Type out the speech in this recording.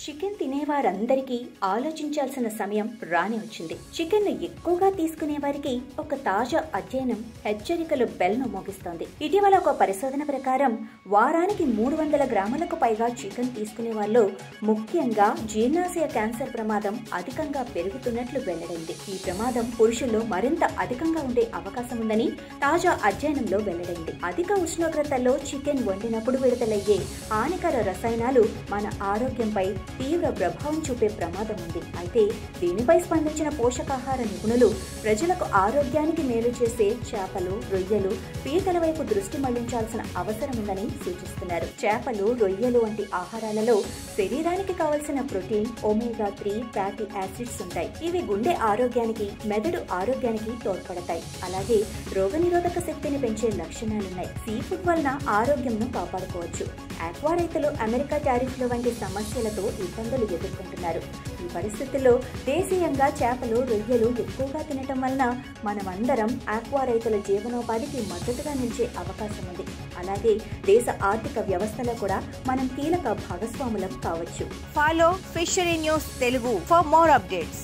Chicken తినేవారందరికీ ఆలోచించాల్సిన సమయం రాని వచ్చింది. చికెన్ ను ఎక్కువగా తీసుకునే వారికి ఒక తాజా అధ్యయనం హెచ్చరికలు బెల్ను మోగిస్తోంది. ఇటీవల ఒక పరిశోధన ప్రకారం వారానికి 300 గ్రాములకు పైగా చికెన్ తీసుకునే వాళ్ళు ముఖ్యంగా జీర్ణాశయ క్యాన్సర్ ప్రమాదం అధికంగా పెరుగుతున్నట్లు వెల్లడైంది. ఈ ప్రమాదం పురుషుల్లో మరింత అధికంగా ఉండే అవకాశం ఉందని తాజా అధ్యయనంలో వెల్లడైంది. అధిక ఉష్ణోగ్రతల్లో చికెన్ వండినప్పుడు విడుదలయ్యే హానికర రసాయనాలు మన ఆరోగ్యంపై తీవ్ర ప్రభావం చూపే ప్రమాదం ఉంది. అయితే దీనిపై స్పందించిన పోషకాహార నిపుణులు ప్రజలకు ఆరోగ్యానికి మేలు చేసే చేపలు, రొయ్యలు, పీతల వైపు దృష్టి మళ్లించాల్సిన అవసరం ఉందని సూచిస్తున్నారు. చేపలు, రొయ్యలు వంటి ఆహారాలలో శరీరానికి కావలసిన ప్రోటీన్, ఒమేగా 3 ఫ్యాటీ యాసిడ్స్ ఉంటాయి. ఇవి గుండె ఆరోగ్యానికి, మెదడు ఆరోగ్యానికి తోడ్పడతాయి. అలాగే రోగనిరోధక శక్తిని పెంచే లక్షణాలున్నాయి. సీ ఫుడ్ వలన ఆరోగ్యంను కాపాడుకోవచ్చు. ఆక్వా రైతులు అమెరికా టారిఫ్ల వంటి సమస్యలతో ఇబ్బందులు ఎదుర్కొంటున్నారు. ఈ పరిస్థితుల్లో దేశీయంగా చేపలు, రొయ్యలు ఎక్కువగా తినటం వలన మనమందరం ఆక్వా రైతుల జీవనోపాధికి మద్దతుగా నిలిచే అవకాశం ఉంది. అలాగే దేశ ఆర్థిక వ్యవస్థలో కూడా మనం కీలక భాగస్వాములం కావచ్చు. Follow fishery news Telugu for more updates.